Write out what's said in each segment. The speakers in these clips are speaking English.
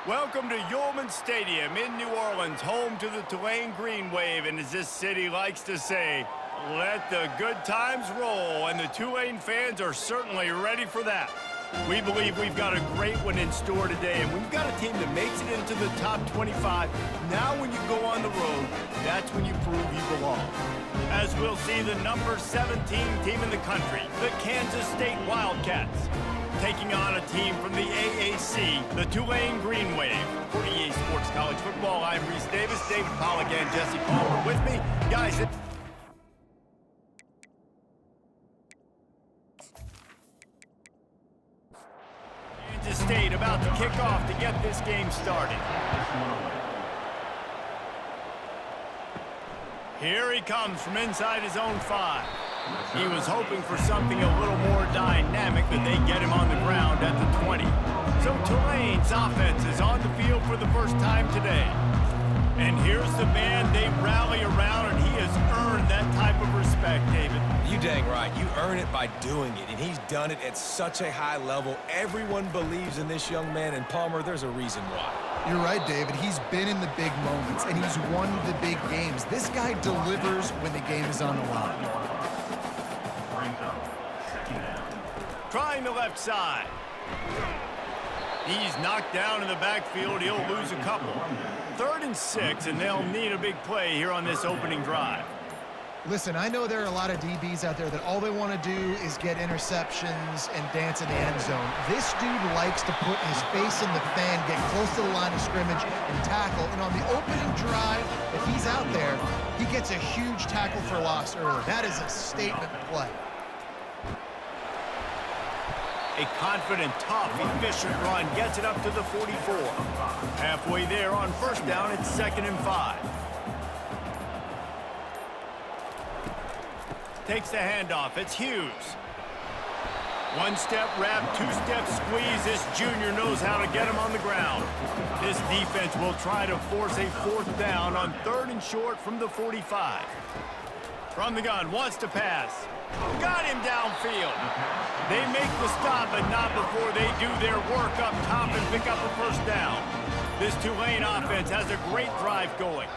Welcome to Yulman Stadium in New Orleans, home to the Tulane Green Wave, and as this city likes to say, let the good times roll, and the Tulane fans are certainly ready for that. We believe we've got a great one in store today, and we've got a team that makes it into the top 25. Now when you go on the road, that's when you prove you belong. As we'll see the number 17 team in the country, the Kansas State Wildcats, taking on a team from the AAC, the Tulane Green Wave. For EA Sports College Football, I'm Reese Davis, David Pollack, and Jesse Palmer with me. Guys, Kansas State about to kick off to get this game started. Here he comes from inside his own 5. He was hoping for something a little more dynamic, but they get him on the ground at the 20. So Tulane's offense is on the field for the first time today. And here's the man they rally around, and he has earned that type of respect, David. You dang right. You earn it by doing it, and he's done it at such a high level. Everyone believes in this young man, and Palmer, there's a reason why. You're right, David. He's been in the big moments, and he's won the big games. This guy delivers when the game is on the line. Trying the left side. He's knocked down in the backfield. He'll lose a couple. 3rd and 6, and they'll need a big play here on this opening drive. Listen, I know there are a lot of DBs out there that all they want to do is get interceptions and dance in the end zone. This dude likes to put his face in the fan, get close to the line of scrimmage, and tackle. And on the opening drive, if he's out there, he gets a huge tackle for loss early. That is a statement play. A confident, tough, efficient run gets it up to the 44. Halfway there on 1st down, it's 2nd and 5. Takes the handoff. It's Hughes. 1-step wrap, 2-step squeeze. This junior knows how to get him on the ground. This defense will try to force a 4th down on 3rd and short from the 45. From the gun, wants to pass. Got him downfield. They make the stop, but not before they do their work up top and pick up a 1st down. This Tulane offense has a great drive going.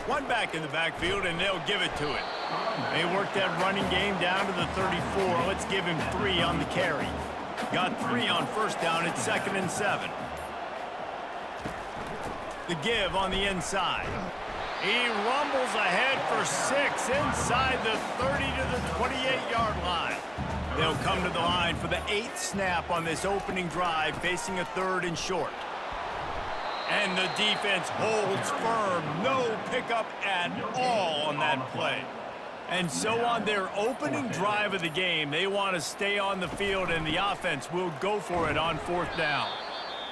One back in the backfield, and they'll give it to it. They work that running game down to the 34. Let's give him 3 on the carry. Got 3 on 1st down. It's 2nd and 7. The give on the inside. He rumbles ahead for 6 inside the 30 to the 28-yard line. They'll come to the line for the 8th snap on this opening drive, facing a 3rd and short. And the defense holds firm. No pickup at all on that play. And so on their opening drive of the game, they want to stay on the field, and the offense will go for it on 4th down.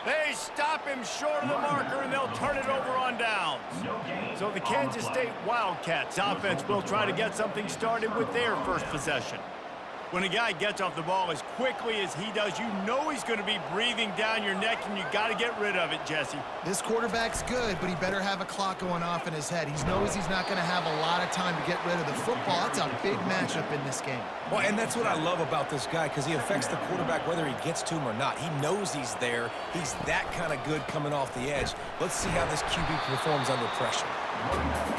They stop him short of the marker, and they'll turn it over on downs. So the Kansas State Wildcats offense will try to get something started with their first possession. When a guy gets off the ball as quickly as he does, you know he's going to be breathing down your neck, and you got to get rid of it, Jesse. This quarterback's good, but he better have a clock going off in his head. He knows he's not going to have a lot of time to get rid of the football. That's a big matchup in this game. Well, and that's what I love about this guy, because he affects the quarterback whether he gets to him or not. He knows he's there. He's that kind of good coming off the edge. Let's see how this QB performs under pressure.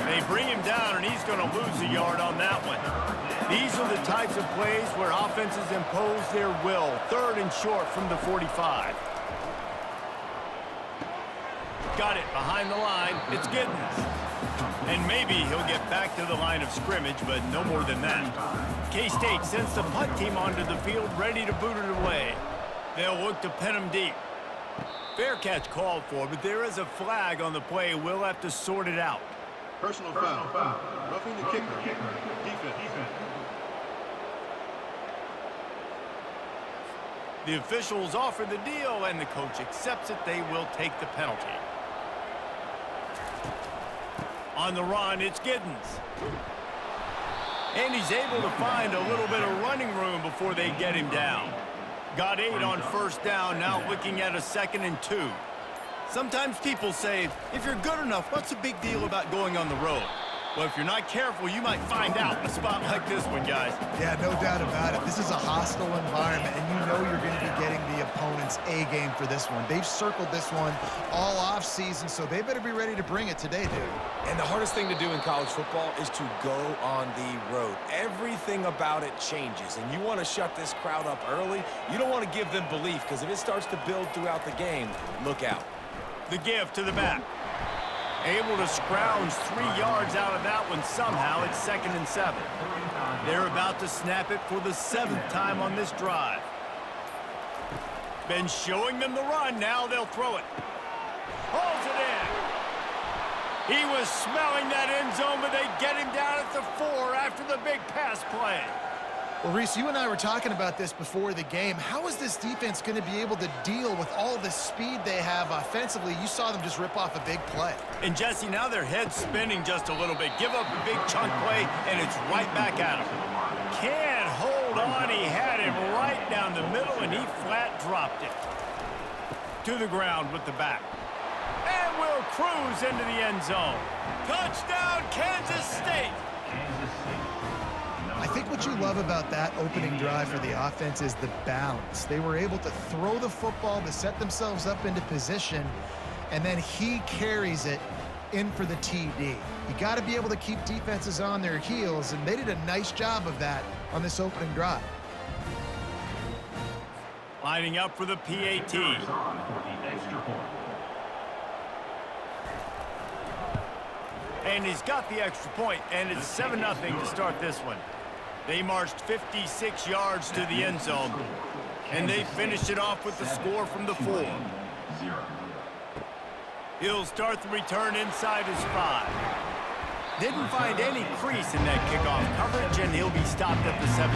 They bring him down, and he's going to lose a yard on that one. These are the types of plays where offenses impose their will. 3rd and short from the 45. Got it behind the line. It's Giddens. And maybe he'll get back to the line of scrimmage, but no more than that. K-State sends the punt team onto the field, ready to boot it away. They'll look to pin him deep. Fair catch called for, but there is a flag on the play. We'll have to sort it out. Personal foul. Roughing the kicker. Defense. The officials offer the deal, and the coach accepts it. They will take the penalty. On the run, it's Giddens. And he's able to find a little bit of running room before they get him down. Got 8 on 1st down, now looking at a 2nd and 2. Sometimes people say, if you're good enough, what's the big deal about going on the road? Well, if you're not careful, you might find out in a spot like this one, guys. Yeah, no doubt about it. This is a hostile environment, and you know you're going to be getting the opponent's A game for this one. They've circled this one all off season, so they better be ready to bring it today, dude. And the hardest thing to do in college football is to go on the road. Everything about it changes, and you want to shut this crowd up early. You don't want to give them belief, because if it starts to build throughout the game, look out. The give to the back. Able to scrounge 3 yards out of that one somehow. It's 2nd and 7. They're about to snap it for the 7th time on this drive. Been showing them the run. Now they'll throw it. Hauls it in. He was smelling that end zone, but they get him down at the 4 after the big pass play. Well, Reese, you and I were talking about this before the game. How is this defense going to be able to deal with all the speed they have offensively? You saw them just rip off a big play. And, Jesse, now their head's spinning just a little bit. Give up a big chunk play, and it's right back at him. Can't hold on. He had him right down the middle, and he flat dropped it. To the ground with the back. And will cruise into the end zone. Touchdown, Kansas State. I think what you love about that opening drive for the offense is the balance. They were able to throw the football to set themselves up into position, and then he carries it in for the TD. You got to be able to keep defenses on their heels, and they did a nice job of that on this opening drive. Lining up for the PAT. And he's got the extra point, and it's 7-0 to start this one. They marched 56 yards to the end zone, and they finished it off with the score from the 4. He'll start the return inside his 5. Didn't find any crease in that kickoff coverage, and he'll be stopped at the 17.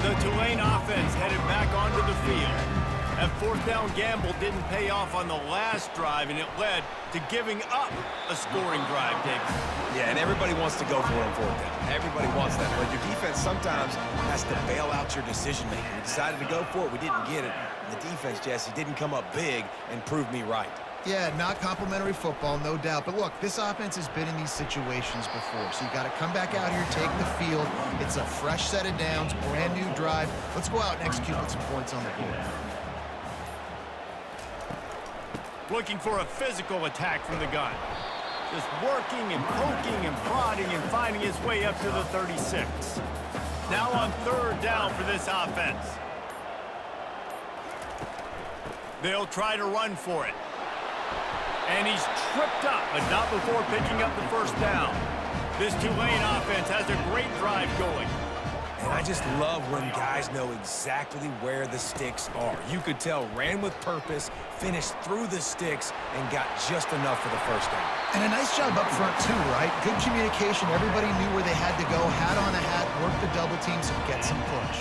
The Tulane offense headed back onto the field. That 4th down gamble didn't pay off on the last drive, and it led to giving up a scoring drive, David. Yeah, and everybody wants to go for it on 4th down. Everybody wants that, but your defense sometimes has to bail out your decision-making. We decided to go for it. We didn't get it. The defense, Jesse, didn't come up big and prove me right. Yeah, not complimentary football, no doubt. But look, this offense has been in these situations before, so you got to come back out here, take the field. It's a fresh set of downs, brand new drive. Let's go out and execute with some points on the board. Looking for a physical attack from the gun. Just working and poking and prodding and finding his way up to the 36. Now on 3rd down for this offense. They'll try to run for it. And he's tripped up, but not before picking up the 1st down. This Tulane offense has a great drive going. And I just love when guys know exactly where the sticks are. You could tell ran with purpose, finished through the sticks, and got just enough for the 1st down. And a nice job up front, too, right? Good communication. Everybody knew where they had to go. Hat on a hat, work the double teams, and get some push.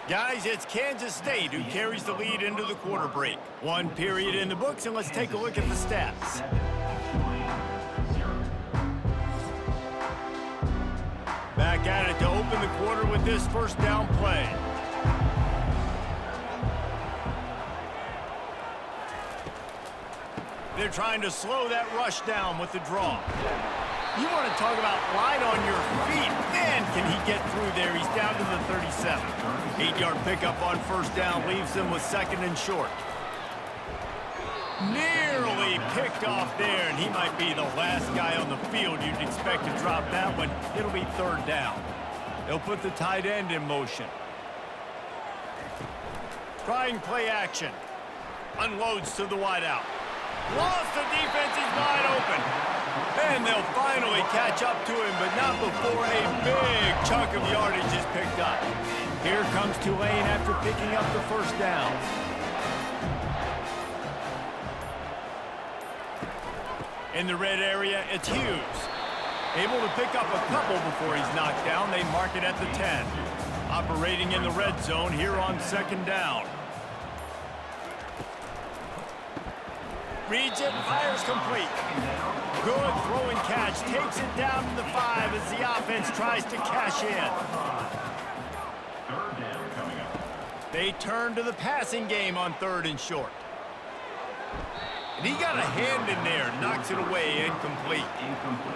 Guys, it's Kansas State who carries the lead into the quarter break. 1 period in the books, and let's take a look at the stats. Back at it to open the quarter with this 1st down play. They're trying to slow that rush down with the draw. You want to talk about light on your feet. Man, can he get through there. He's down to the 37. 8-yard pickup on 1st down leaves them with 2nd and short. Nearly picked off there, and he might be the last guy on the field you'd expect to drop that one. It'll be 3rd down. They'll put the tight end in motion. Trying play action. Unloads to the wideout. Lost, the defense is wide open. And they'll finally catch up to him, but not before a big chunk of yardage is picked up. Here comes Tulane after picking up the 1st down. In the red area, it's Hughes. Able to pick up a couple before he's knocked down. They mark it at the 10. Operating in the red zone here on 2nd down. Reads it, fires complete. Good throwing catch, takes it down to the 5 as the offense tries to cash in. They turn to the passing game on 3rd and short. And he got a hand in there, knocks it away, incomplete.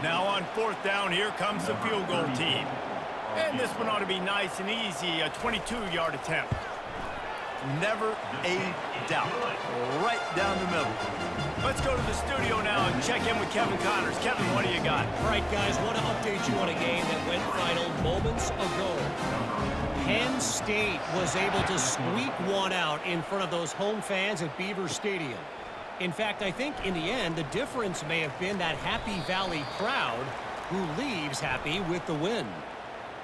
Now on 4th down, here comes the field goal team. And this one ought to be nice and easy, a 22-yard attempt. Never a doubt. Right down the middle. Let's go to the studio now and check in with Kevin Connors. Kevin, what do you got? All right, guys, want to update you on a game that went final moments ago. Penn State was able to squeak one out in front of those home fans at Beaver Stadium. In fact, I think in the end, the difference may have been that Happy Valley crowd who leaves happy with the win.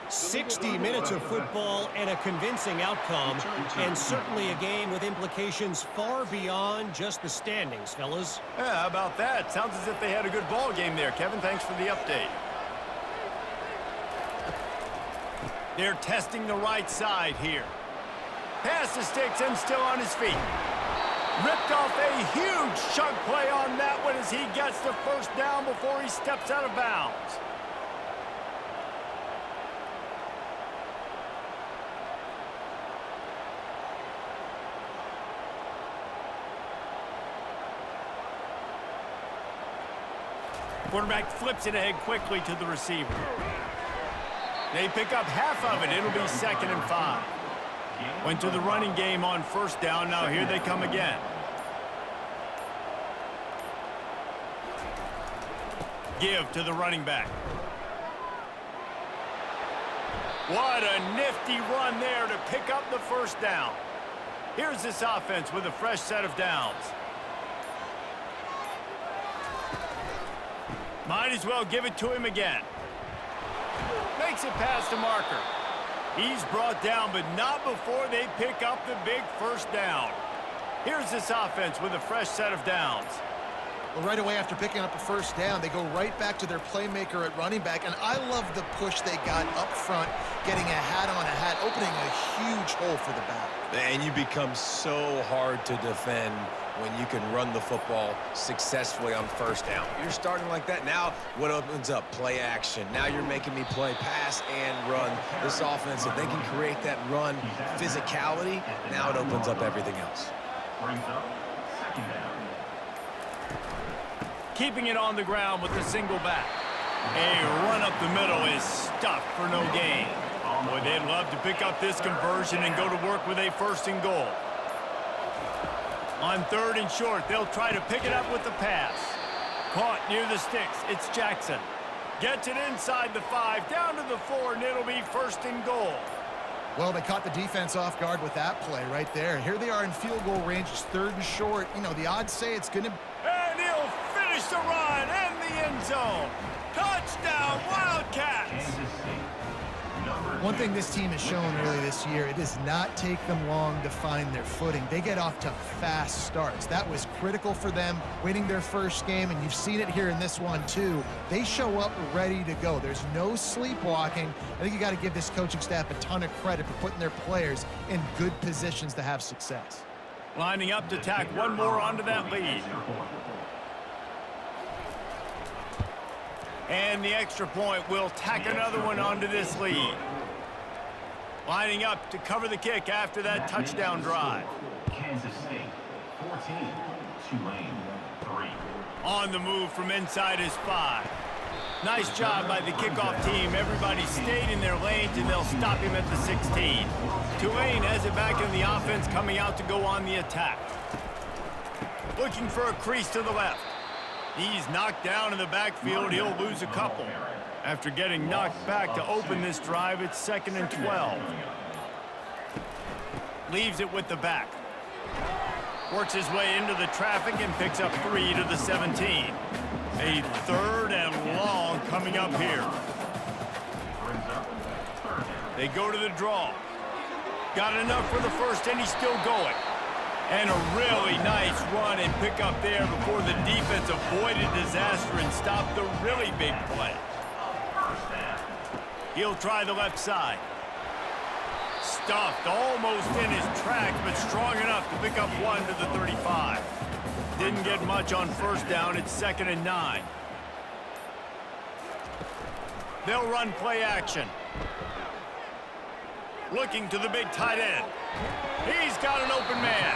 60 minutes of football and a convincing outcome, and certainly a game with implications far beyond just the standings, fellas. Yeah, how about that? Sounds as if they had a good ball game there. Kevin, thanks for the update. They're testing the right side here. Pass to Sticks and still on his feet. Ripped off a huge chunk play on that one as he gets the 1st down before he steps out of bounds. Quarterback flips it ahead quickly to the receiver. They pick up half of it. It'll be 2nd and 5. Went to the running game on 1st down. Now here they come again. Give to the running back. What a nifty run there to pick up the 1st down. Here's this offense with a fresh set of downs. Might as well give it to him again. Makes it past the marker. He's brought down, but not before they pick up the big 1st down. Here's this offense with a fresh set of downs. Well, right away after picking up a 1st down, they go right back to their playmaker at running back, and I love the push they got up front, getting a hat on a hat, opening a huge hole for the back. And you become so hard to defend when you can run the football successfully on 1st down. You're starting like that. Now what opens up? Play action. Now you're making me play pass and run. This offense, if they can create that run physicality, now it opens up everything else. Keeping it on the ground with the single back. A run up the middle is stuffed for no gain. Boy, they'd love to pick up this conversion and go to work with a 1st and goal. On 3rd and short, they'll try to pick it up with the pass. Caught near the sticks. It's Jackson. Gets it inside the 5, down to the 4, and it'll be 1st and goal. Well, they caught the defense off guard with that play right there. Here they are in field goal range. It's 3rd and short. You know, the odds say it's going to... And he'll finish the run and the end zone. Touchdown, Wildcats! One thing this team has shown early this year, it does not take them long to find their footing. They get off to fast starts. That was critical for them winning their 1st game, and you've seen it here in this one too. They show up ready to go. There's no sleepwalking. I think you got to give this coaching staff a ton of credit for putting their players in good positions to have success. Lining up to tack one more onto that lead. And the extra point will tack another one onto this lead. Lining up to cover the kick after that touchdown drive. Kansas State, 14, Tulane, 3. On the move from inside his 5. Nice job by the kickoff team. Everybody stayed in their lanes, and they'll stop him at the 16. Tulane has it back in the offense, coming out to go on the attack. Looking for a crease to the left. He's knocked down in the backfield. He'll lose a couple. After getting knocked back to open this drive, it's 2nd and 12. Leaves it with the back. Works his way into the traffic and picks up 3 to the 17. A 3rd and long coming up here. They go to the draw. Got enough for the 1st, and he's still going. And a really nice run and pick up there before the defense avoided disaster and stopped the really big play. He'll try the left side. Stuffed almost in his tracks, but strong enough to pick up 1 to the 35. Didn't get much on 1st down. It's 2nd and 9. They'll run play action. Looking to the big tight end. He's got an open man.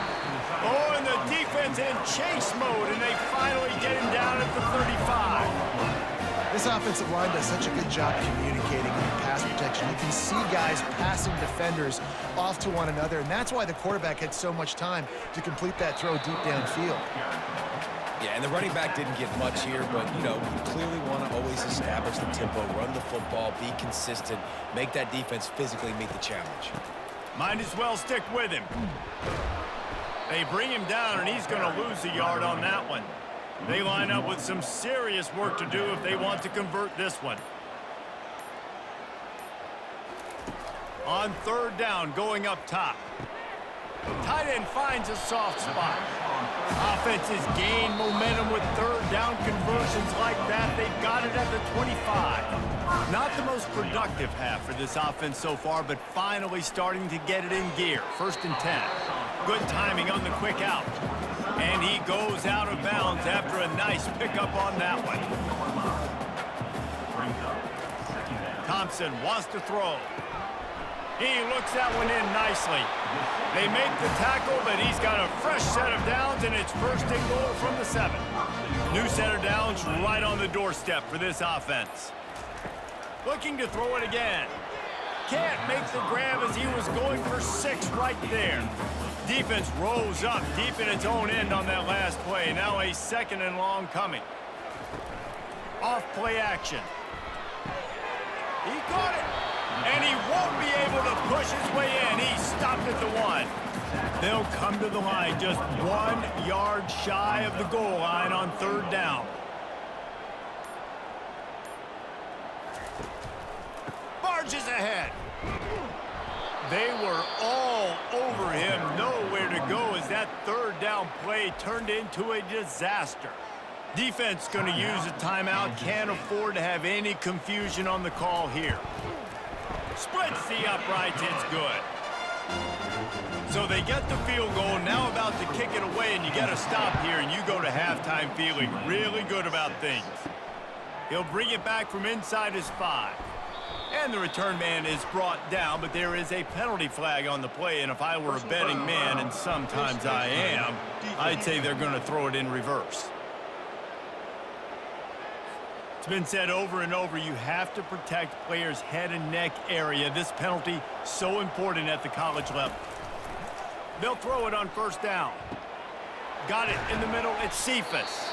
Oh, and the defense in chase mode, and they finally get him down at the 35. This offensive line does such a good job communicating in pass protection. You can see guys passing defenders off to one another, and that's why the quarterback had so much time to complete that throw deep downfield. Yeah, and the running back didn't get much here, but, you know, you clearly want to always establish the tempo, run the football, be consistent, make that defense physically meet the challenge. Might as well stick with him. They bring him down, and he's going to lose a yard on that one. They line up with some serious work to do if they want to convert this one. On third down, going up top. Tight end finds a soft spot. Offenses gain momentum with third down conversions like that. They've got it at the 25. Not the most productive half for this offense so far, but finally starting to get it in gear. 1st and 10. Good timing on the quick out. And he goes out of bounds after a nice pickup on that one. Thompson wants to throw. He looks that one in nicely. They make the tackle, but he's got a fresh set of downs, and it's 1st and goal from the 7. New set of downs right on the doorstep for this offense. Looking to throw it again. Can't make the grab as he was going for 6 right there. Defense rolls up deep in its own end on that last play. Now a 2nd and long coming. Off play action. He caught it. And he won't be able to push his way in. He stopped at the 1. They'll come to the line just 1 yard shy of the goal line on third down. Barges ahead. They were all over him. Nowhere to go as that third down play turned into a disaster. Defense going to use a timeout. Can't afford to have any confusion on the call here. Splits the uprights, it's good. So they get the field goal, now about to kick it away, and you get a stop here, and you go to halftime feeling really good about things. He'll bring it back from inside his 5. And the return man is brought down, but there is a penalty flag on the play, and if I were a betting man, and sometimes I am, I'd say they're going to throw it in reverse. It's been said over and over, you have to protect players' head and neck area. This penalty, so important at the college level. They'll throw it on 1st down. Got it in the middle, it's Cephas.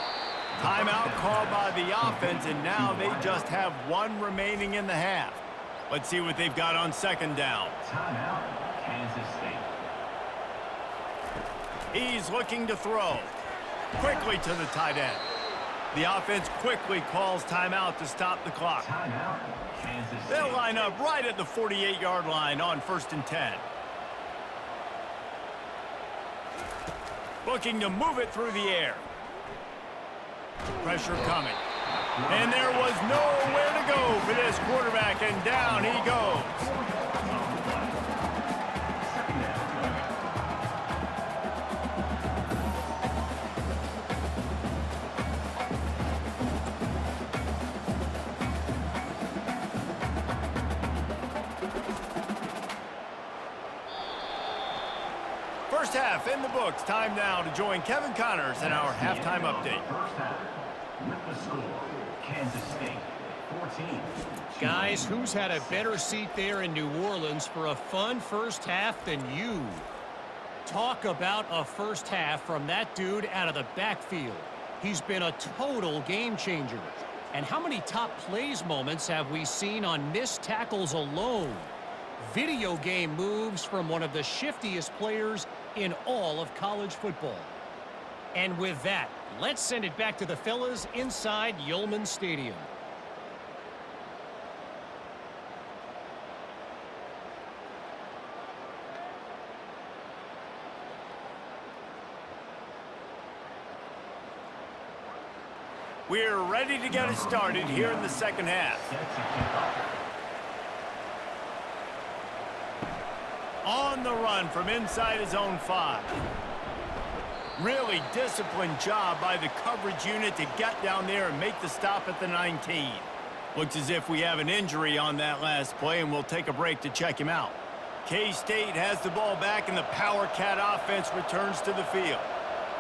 Timeout called by the offense, and now they just have 1 remaining in the half. Let's see what they've got on 2nd down. Timeout, Kansas State. He's looking to throw. Quickly to the tight end. The offense quickly calls timeout to stop the clock. Timeout, Kansas State. They'll line up right at the 48-yard line on 1st and 10. Looking to move it through the air. Pressure coming. And there was nowhere to go for this quarterback, and down he goes. First half in the books. Time now to join Kevin Connors in our halftime update. First half, with the score, Kansas State 14. Guys, who's had a better seat there in New Orleans for a fun first half than you? Talk about a first half from that dude out of the backfield. He's been a total game changer. And how many top plays moments have we seen on missed tackles alone? Video game moves from one of the shiftiest players in all of college football. And with that, let's send it back to the fellas inside Yulman Stadium. We're ready to get it started here in the second half. On the run from inside his own 5. Really disciplined job by the coverage unit to get down there and make the stop at the 19. Looks as if we have an injury on that last play, and we'll take a break to check him out. K-State has the ball back, and the Power Cat offense returns to the field.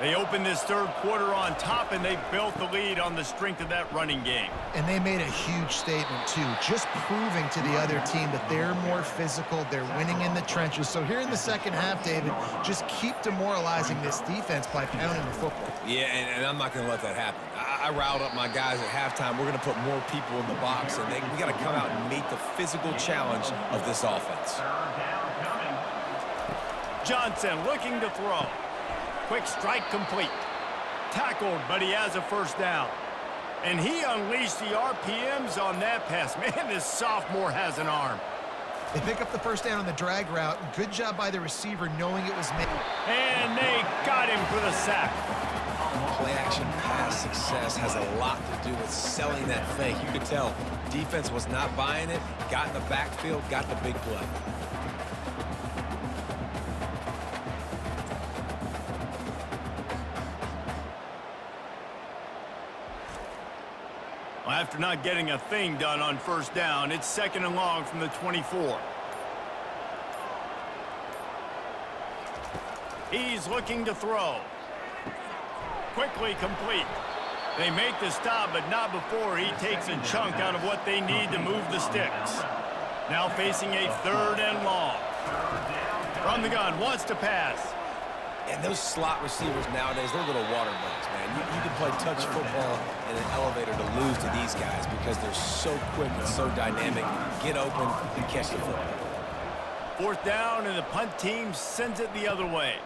They opened this third quarter on top, and they built the lead on the strength of that running game. And they made a huge statement, too, just proving to the other team that they're more physical, they're winning in the trenches. So here in the second half, David, just keep demoralizing this defense by pounding the football. Yeah, and I'm not going to let that happen. I riled up my guys at halftime. We're going to put more people in the box, and we got to come out and meet the physical challenge of this offense. Johnson looking to throw. Quick strike complete. Tackled, but he has a first down. And he unleashed the RPMs on that pass. Man, this sophomore has an arm. They pick up the first down on the drag route. Good job by the receiver knowing it was made. And they got him for the sack. Play-action pass success has a lot to do with selling that fake. You could tell defense was not buying it, got in the backfield, got the big play. Well, after not getting a thing done on first down, it's second and long from the 24. He's looking to throw. Quickly complete. They make the stop, but not before he takes a chunk out of what they need to move the sticks. Now facing a third and long. From the gun, wants to pass. And those slot receivers nowadays, they're little water bugs, man. You can play touch football in an elevator to lose to these guys because they're so quick and so dynamic. Get open and catch the football. Fourth down, and the punt team sends it the other way.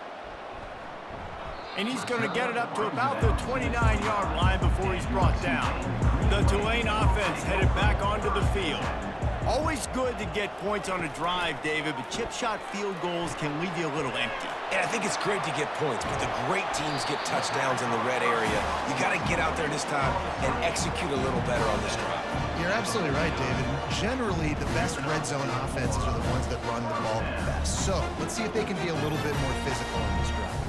And he's going to get it up to about the 29-yard line before he's brought down. The Tulane offense headed back onto the field. Always good to get points on a drive, David, but chip shot field goals can leave you a little empty. And I think it's great to get points, but the great teams get touchdowns in the red area. You got to get out there this time and execute a little better on this drive. You're absolutely right, David. Generally, the best red zone offenses are the ones that run the ball best. So let's see if they can be a little bit more physical on this drive.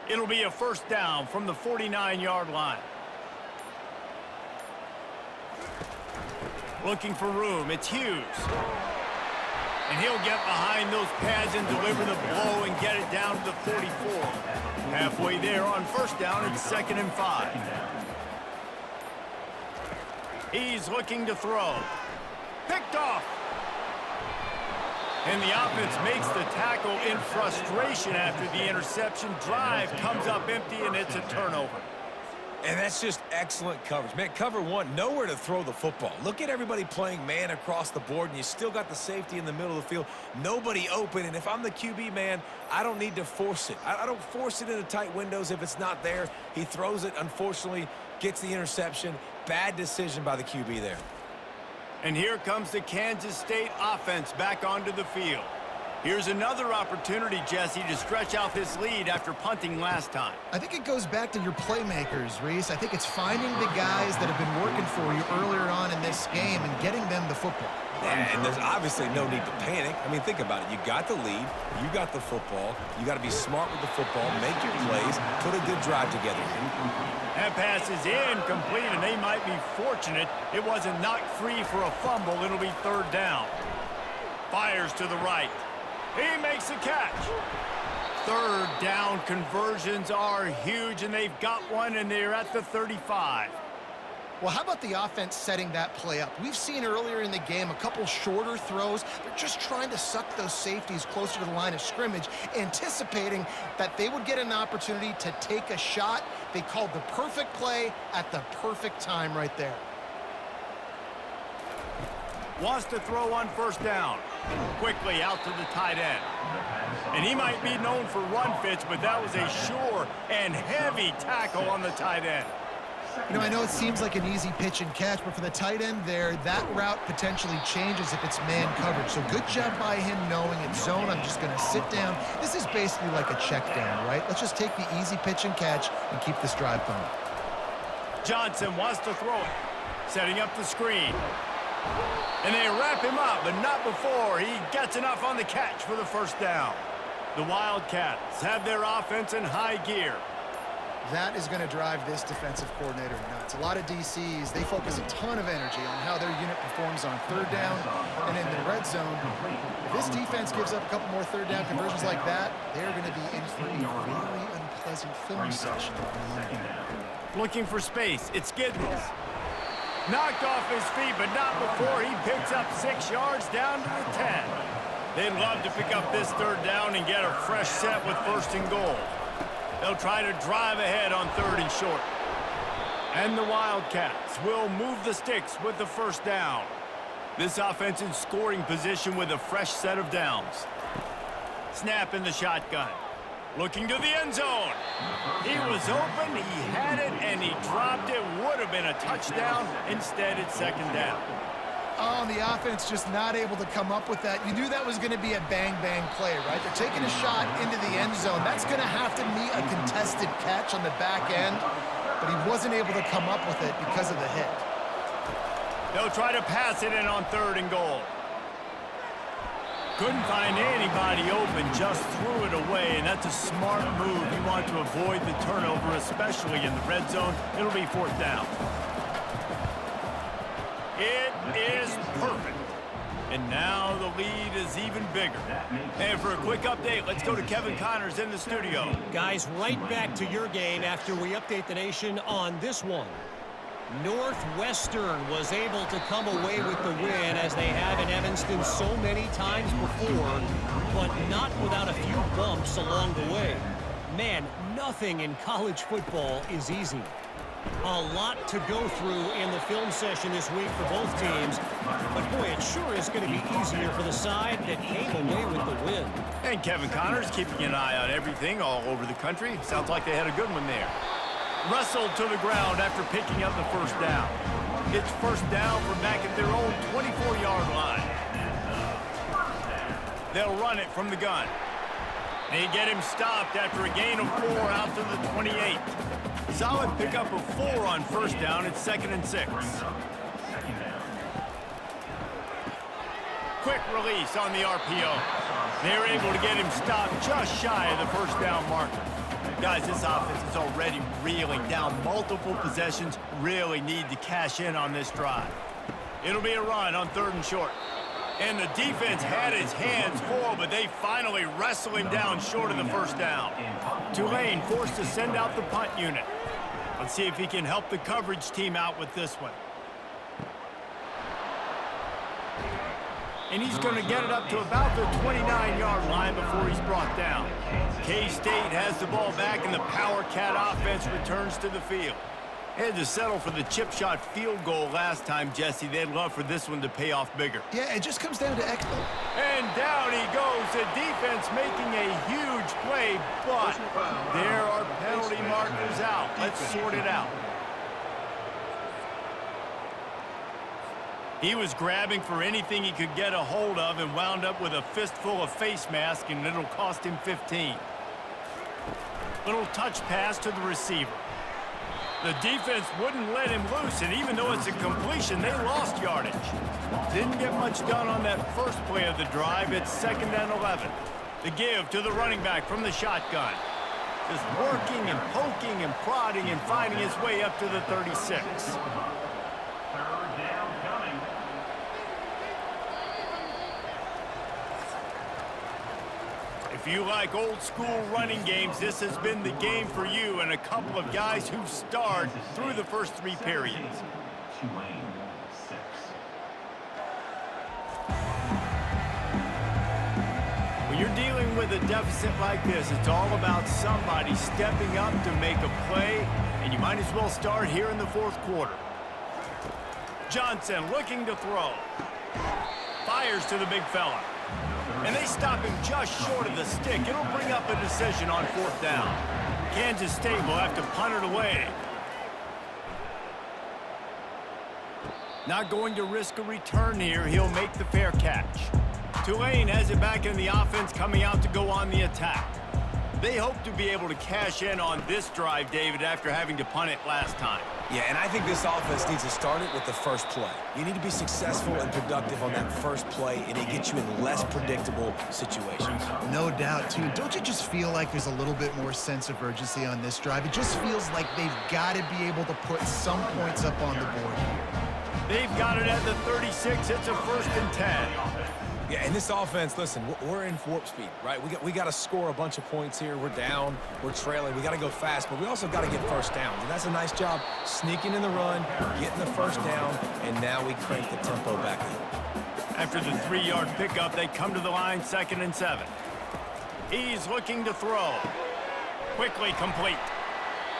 It'll be a first down from the 49-yard line. Looking for room, it's Hughes. And he'll get behind those pads and deliver the blow and get it down to the 44. Halfway there on first down, it's 2nd and 5. He's looking to throw. Picked off. And the offense makes the tackle in frustration after the interception. Drive comes up empty, and it's a turnover. And that's just excellent coverage. Man, cover one, nowhere to throw the football. Look at everybody playing man across the board, and you still got the safety in the middle of the field. Nobody open, and if I'm the QB, man, I don't need to force it. I don't force it into tight windows if it's not there. He throws it, unfortunately, gets the interception. Bad decision by the QB there. And here comes the Kansas State offense back onto the field. Here's another opportunity, Jesse, to stretch out this lead after punting last time. I think it goes back to your playmakers, Reese. I think it's finding the guys that have been working for you earlier on in this game and getting them the football. And there's obviously no need to panic. I mean, think about it. You got the lead. You got the football. You got to be smart with the football, make your plays, put a good drive together. That pass is incomplete, and they might be fortunate it wasn't knocked free for a fumble. It'll be third down. Fires to the right. He makes the catch. Third down conversions are huge, and they've got one, and they're at the 35. Well, how about the offense setting that play up? We've seen earlier in the game a couple shorter throws. They're just trying to suck those safeties closer to the line of scrimmage, anticipating that they would get an opportunity to take a shot. They called the perfect play at the perfect time right there. Wants to throw on first down. Quickly out to the tight end. And he might be known for run fits, but that was a sure and heavy tackle on the tight end. You know, I know it seems like an easy pitch and catch, but for the tight end there, that route potentially changes if it's man coverage. So good job by him knowing it's zone. I'm just going to sit down. This is basically like a check down, right? Let's just take the easy pitch and catch and keep this drive going. Johnson wants to throw it. Setting up the screen. And they wrap him up, but not before he gets enough on the catch for the first down. The Wildcats have their offense in high gear. That is going to drive this defensive coordinator nuts. A lot of DCs, they focus a ton of energy on how their unit performs on third down and in the red zone. If this defense gives up a couple more third down conversions like that, they're going to be in for a very unpleasant film session. Looking for space. It's Giddens. Knocked off his feet, but not before he picks up 6 yards down to the 10. They'd love to pick up this third down and get a fresh set with 1st and goal. They'll try to drive ahead on 3rd and short. And the Wildcats will move the sticks with the 1st down. This offense in scoring position with a fresh set of downs. Snap in the shotgun. Looking to the end zone. He was open, he had it, and he dropped it. Would have been a touchdown. Instead, it's 2nd down. Oh, and the offense just not able to come up with that. You knew that was going to be a bang-bang play, right? They're taking a shot into the end zone. That's going to have to meet a contested catch on the back end, but he wasn't able to come up with it because of the hit. They'll try to pass it in on 3rd and goal. Couldn't find anybody open, just threw it away, and that's a smart move. You want to avoid the turnover, especially in the red zone. It'll be 4th down. It is perfect. And now the lead is even bigger. And for a quick update, let's go to Kevin Connors in the studio. Guys, right back to your game after we update the nation on this one. Northwestern was able to come away with the win as they have in Evanston so many times before, but not without a few bumps along the way. Man, nothing in college football is easy. A lot to go through in the film session this week for both teams, but boy, it sure is going to be easier for the side that came away with the win. And Kevin Connors keeping an eye on everything all over the country. Sounds like they had a good one there. Wrestled to the ground after picking up the 1st down. It's 1st down from back at their own 24-yard line. They'll run it from the gun. They get him stopped after a gain of 4 out to the 28. Solid pickup of 4 on 1st down. It's 2nd and 6. Quick release on the RPO. They're able to get him stopped just shy of the 1st down marker. Guys, this offense is already reeling down multiple possessions. Really need to cash in on this drive. It'll be a run on 3rd and short. And the defense had his hands full, but they finally wrestle him down short of the 1st down. Tulane forced to send out the punt unit. Let's see if he can help the coverage team out with this one. And he's going to get it up to about the 29-yard line before he's brought down. K-State has the ball back, and the Power Cat offense returns to the field. They had to settle for the chip shot field goal last time, Jesse. They'd love for this one to pay off bigger. Yeah, it just comes down to Expo. And down he goes. The defense making a huge play, but there are penalty markers out. Let's sort it out. He was grabbing for anything he could get a hold of and wound up with a fistful of face mask, and it'll cost him 15. Little touch pass to the receiver. The defense wouldn't let him loose, and even though it's a completion, they lost yardage. Didn't get much done on that first play of the drive. It's 2nd and 11. The give to the running back from the shotgun. Just working and poking and prodding and finding his way up to the 36. If you like old-school running games, this has been the game for you and a couple of guys who've starred through the first 3 periods. When you're dealing with a deficit like this, it's all about somebody stepping up to make a play, and you might as well start here in the 4th quarter. Johnson looking to throw. Fires to the big fella. And they stop him just short of the stick. It'll bring up a decision on 4th down. Kansas State will have to punt it away. Not going to risk a return here. He'll make the fair catch. Tulane has it back in the offense, coming out to go on the attack. They hope to be able to cash in on this drive, David, after having to punt it last time. Yeah, and I think this offense needs to start it with the first play. You need to be successful and productive on that first play, and it gets you in less predictable situations. No doubt, too. Don't you just feel like there's a little bit more sense of urgency on this drive? It just feels like they've got to be able to put some points up on the board here. They've got it at the 36. It's a 1st and 10. Yeah, and this offense, listen, we're in warp speed, right? We got to score a bunch of points here. We're down, we're trailing. We got to go fast, but we also got to get first downs. And that's a nice job sneaking in the run, getting the first down, and now we crank the tempo back in. After the 3-yard pickup, they come to the line, 2nd and 7. He's looking to throw. Quickly complete.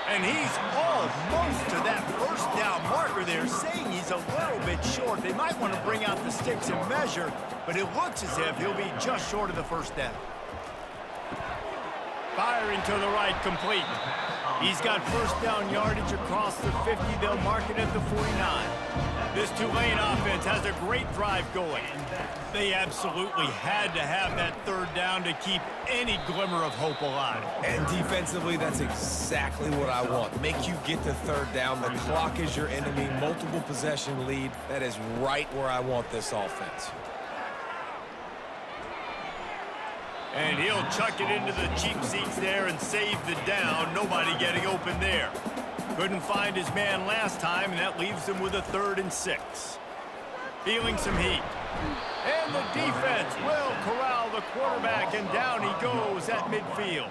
And he's almost to that first down marker there, saying he's a little bit short. They might want to bring out the sticks and measure, but it looks as if he'll be just short of the first down. Firing to the right, complete. He's got first down yardage across the 50. They'll mark it at the 49. This Tulane offense has a great drive going. They absolutely had to have that 3rd down to keep any glimmer of hope alive. And defensively, that's exactly what I want. Make you get the 3rd down. The clock is your enemy. Multiple possession lead. That is right where I want this offense. And he'll chuck it into the cheap seats there and save the down. Nobody getting open there. Couldn't find his man last time, and that leaves him with a 3rd and 6. Feeling some heat. And the defense will corral the quarterback, and down he goes at midfield.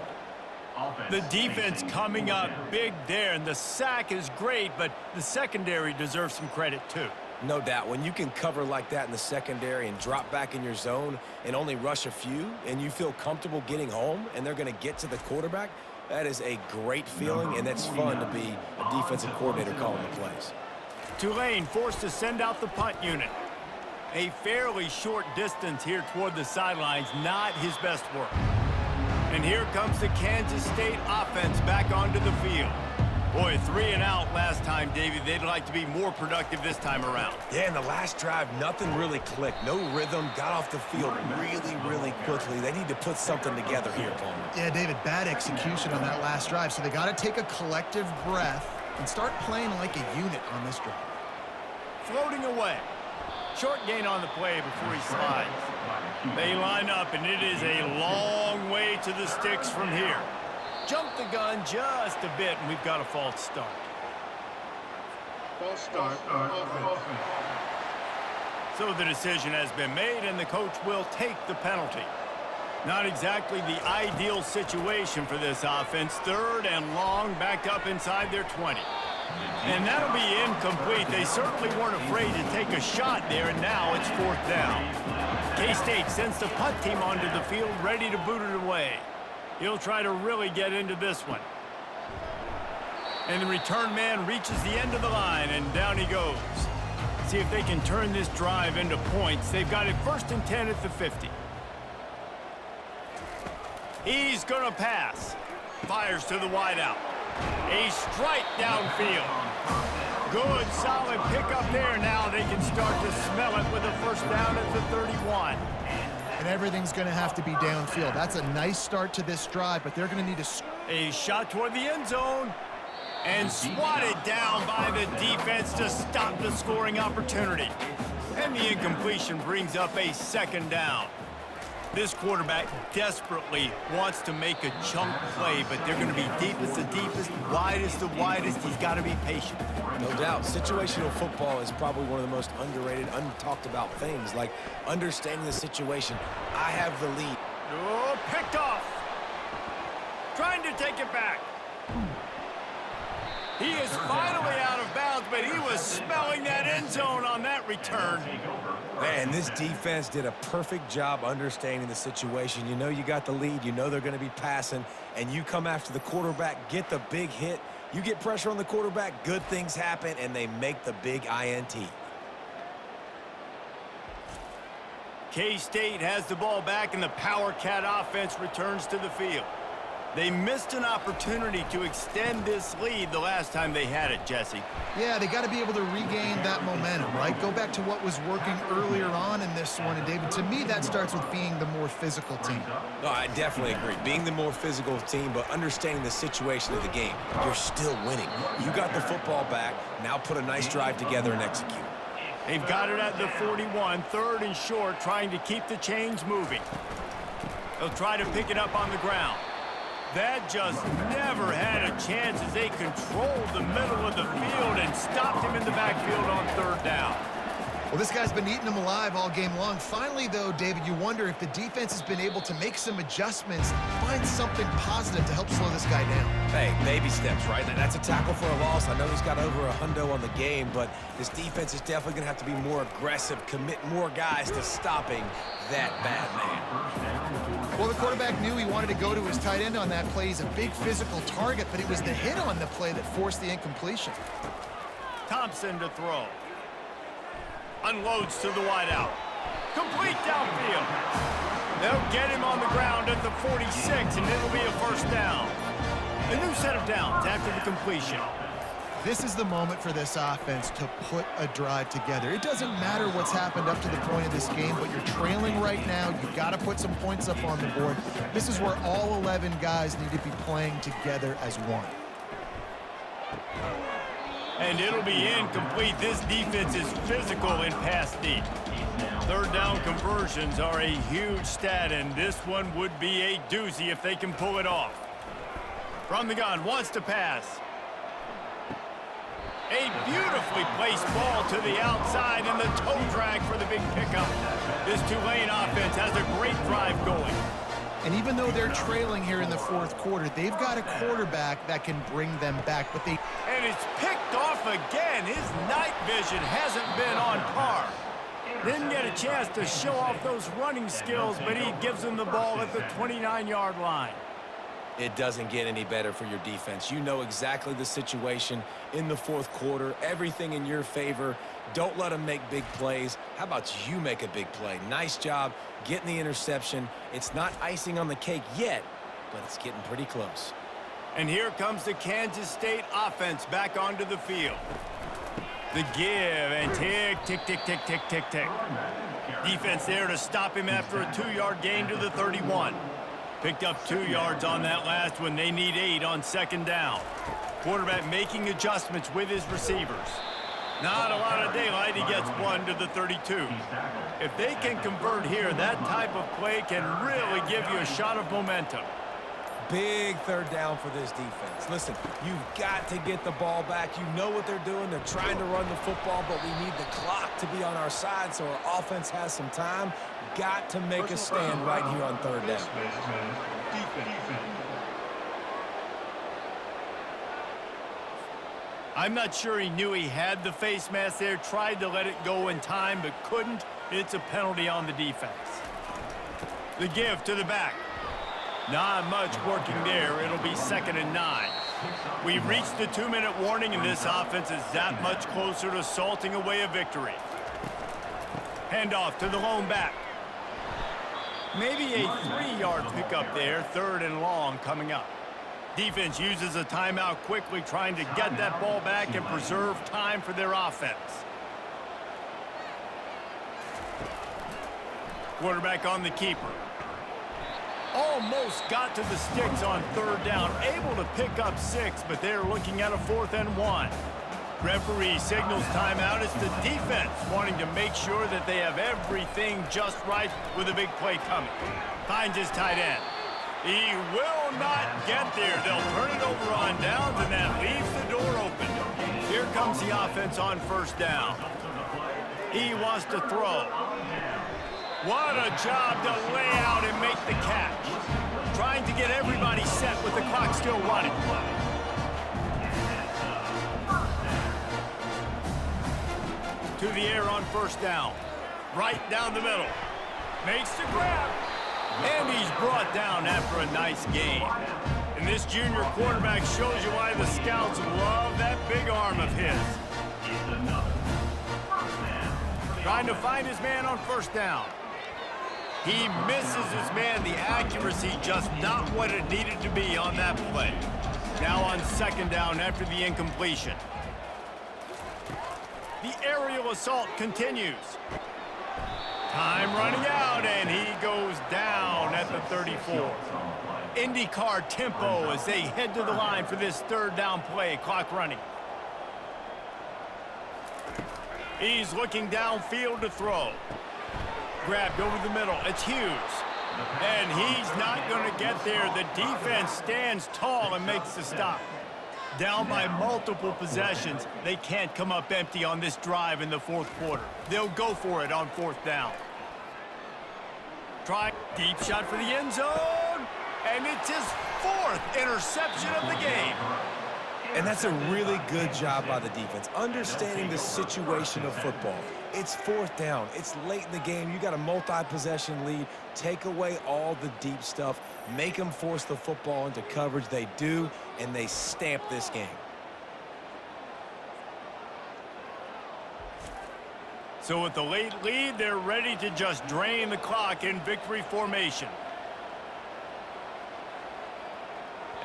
The defense coming up big there, and the sack is great, but the secondary deserves some credit too. No doubt. When you can cover like that in the secondary and drop back in your zone and only rush a few, and you feel comfortable getting home, and they're going to get to the quarterback, that is a great feeling, and that's fun to be a defensive coordinator calling the plays. Tulane forced to send out the punt unit. A fairly short distance here toward the sidelines, not his best work. And here comes the Kansas State offense back onto the field. Boy, 3 and out last time, Davey. They'd like to be more productive this time around. Yeah, in the last drive, nothing really clicked. No rhythm, got off the field really, really quickly. They need to put something together here, Palmer. Yeah, David, bad execution on that last drive, so they got to take a collective breath and start playing like a unit on this drive. Floating away. Short gain on the play before he slides. They line up, and it is a long way to the sticks from here. Jump the gun just a bit, and we've got a false start. False start. Offense. So the decision has been made, and the coach will take the penalty. Not exactly the ideal situation for this offense. 3rd and long, backed up inside their 20. And that'll be incomplete. They certainly weren't afraid to take a shot there, and now it's 4th down. K-State sends the punt team onto the field, ready to boot it away. He'll try to really get into this one. And the return man reaches the end of the line, and down he goes. See if they can turn this drive into points. They've got it 1st and 10 at the 50. He's going to pass. Fires to the wideout. A strike downfield. Good, solid pickup there. Now they can start to smell it with a 1st down at the 31. And everything's going to have to be downfield. That's a nice start to this drive, but they're going to need A shot toward the end zone. And swatted down by the defense to stop the scoring opportunity. And the incompletion brings up a 2nd down. This quarterback desperately wants to make a chunk play, but they're going to be deepest the deepest, widest the widest. He's got to be patient. No doubt. Situational football is probably one of the most underrated, untalked about things, like understanding the situation. I have the lead. Oh, picked off. Trying to take it back. He is finally out of bounds, but he was smelling that end zone on that return. Man, this defense did a perfect job understanding the situation. You know you got the lead. You know they're going to be passing, and you come after the quarterback, get the big hit. You get pressure on the quarterback, good things happen, and they make the big INT. K-State has the ball back, and the Power Cat offense returns to the field. They missed an opportunity to extend this lead the last time they had it, Jesse. Yeah, they got to be able to regain that momentum, right? Go back to what was working earlier on in this one. And, David, to me, that starts with being the more physical team. No, I definitely agree. Being the more physical team, but understanding the situation of the game. You're still winning. You got the football back. Now put a nice drive together and execute. They've got it at the 41, 3rd and short, trying to keep the chains moving. They'll try to pick it up on the ground. That just never had a chance as they controlled the middle of the field and stopped him in the backfield on 3rd down. Well, this guy's been eating them alive all game long. Finally, though, David, you wonder if the defense has been able to make some adjustments, find something positive to help slow this guy down. Hey, baby steps, right? That's a tackle for a loss. I know he's got over a hundo on the game, but this defense is definitely going to have to be more aggressive, commit more guys to stopping that bad man. Well, the quarterback knew he wanted to go to his tight end on that play. He's a big physical target, but it was the hit on the play that forced the incompletion. Thompson to throw. Unloads to the wideout. Complete downfield. They'll get him on the ground at the 46, and it'll be a 1st down. A new set of downs after the completion. This is the moment for this offense to put a drive together. It doesn't matter what's happened up to the point of this game, but you're trailing right now. You've got to put some points up on the board. This is where all 11 guys need to be playing together as one. And it'll be incomplete. This defense is physical in pass deep. 3rd down conversions are a huge stat, and this one would be a doozy if they can pull it off. From the gun, wants to pass. A beautifully placed ball to the outside, and the toe drag for the big pickup. This Tulane offense has a great drive going. And even though they're trailing here in the 4th quarter, they've got a quarterback that can bring them back. But they And it's picked off again. His night vision hasn't been on par. Didn't get a chance to show off those running skills, but he gives them the ball at the 29-yard line. It doesn't get any better for your defense. You know exactly the situation in the 4th quarter. Everything in your favor. Don't let them make big plays. How about you make a big play? Nice job getting the interception. It's not icing on the cake yet, but it's getting pretty close. And here comes the Kansas State offense back onto the field. The give and tick, tick, tick, tick, tick, tick, tick. Defense there to stop him after a 2-yard gain to the 31. Picked up 2 yards on that last one. They need 8 on 2nd down. Quarterback making adjustments with his receivers. Not a lot of daylight. He gets 1 to the 32. If they can convert here, that type of play can really give you a shot of momentum. Big 3rd down for this defense. Listen, you've got to get the ball back. You know what they're doing. They're trying to run the football, but we need the clock to be on our side so our offense has some time. Got to make a stand right here on 3rd down. I'm not sure he knew he had the face mask there. Tried to let it go in time, but couldn't. It's a penalty on the defense. The give to the back. Not much working there. It'll be 2nd and 9. We've reached the 2-minute warning, and this offense is that much closer to salting away a victory. Handoff to the lone back. Maybe a 3-yard pickup there. 3rd and long coming up. Defense uses a timeout quickly, trying to get that ball back and preserve time for their offense. Quarterback on the keeper. Almost got to the sticks on 3rd down. Able to pick up 6, but they're looking at a 4th and 1. Referee signals timeout. It's the defense wanting to make sure that they have everything just right with a big play coming. Finds his tight end. He will not get there. They'll turn it over on downs, and that leaves the door open. Here comes the offense on 1st down. He wants to throw. What a job to lay out and make the catch. Trying to get everybody set with the clock still running. To the air on 1st down. Right down the middle. Makes the grab. And he's brought down after a nice gain. And this junior quarterback shows you why the scouts love that big arm of his. Trying to find his man on 1st down. He misses his man. The accuracy just not what it needed to be on that play. Now on second down after the incompletion. The aerial assault continues. Time running out, and he goes down at the 34. IndyCar tempo as they head to the line for this third down play. Clock running. He's looking downfield to throw. Grabbed over the middle. It's Hughes. And he's not going to get there. The defense stands tall and makes the stop. Down by multiple possessions. They can't come up empty on this drive in the fourth quarter. They'll go for it on fourth down. Try deep shot for the end zone. And it's his fourth interception of the game. And that's a really good job by the defense, understanding the situation of football. It's fourth down. It's late in the game. You got a multi-possession lead. Take away all the deep stuff. Make them force the football into coverage. They do, and they stamp this game. So with the late lead, they're ready to just drain the clock in victory formation.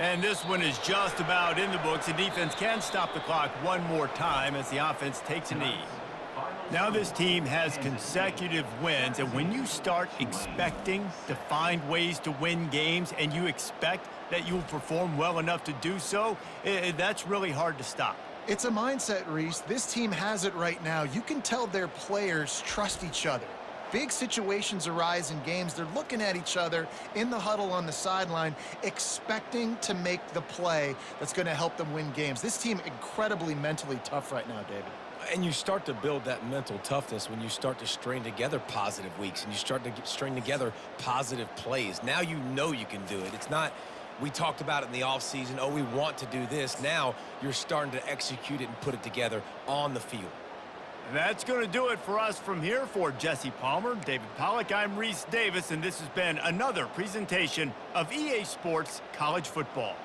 And this one is just about in the books. The defense can stop the clock one more time as the offense takes a knee. Now this team has consecutive wins, and when you start expecting to find ways to win games and you expect that you'll perform well enough to do so, that's really hard to stop. It's a mindset, Reese. This team has it right now. You can tell their players trust each other. Big situations arise in games. They're looking at each other in the huddle on the sideline, expecting to make the play that's going to help them win games. This team incredibly mentally tough right now, David. And you start to build that mental toughness when you start to string together positive weeks and you start to string together positive plays. Now you know you can do it. It's not, we talked about it in the offseason, oh, we want to do this. Now you're starting to execute it and put it together on the field. And that's going to do it for us from here. For Jesse Palmer, David Pollack, I'm Reese Davis, and this has been another presentation of EA Sports College Football.